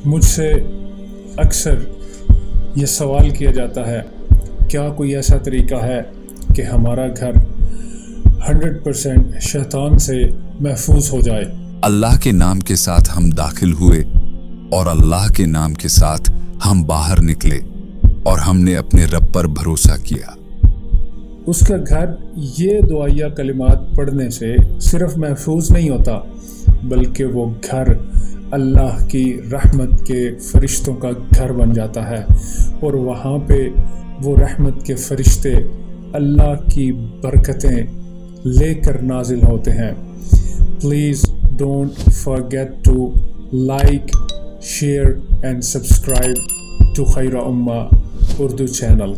مجھ سے اکثر یہ سوال کیا جاتا ہے، کیا کوئی ایسا طریقہ ہے کہ ہمارا گھر 100% شیطان سے محفوظ ہو جائے؟ اللہ کے نام کے ساتھ ہم داخل ہوئے اور اللہ کے نام کے ساتھ ہم باہر نکلے اور ہم نے اپنے رب پر بھروسہ کیا۔ اس کا گھر یہ دعائیہ کلمات پڑھنے سے صرف محفوظ نہیں ہوتا، بلکہ وہ گھر اللہ کی رحمت کے فرشتوں کا گھر بن جاتا ہے، اور وہاں پہ وہ رحمت کے فرشتے اللہ کی برکتیں لے کر نازل ہوتے ہیں۔ Please don't forget to like, share and subscribe to Khaira Ummah Urdu channel.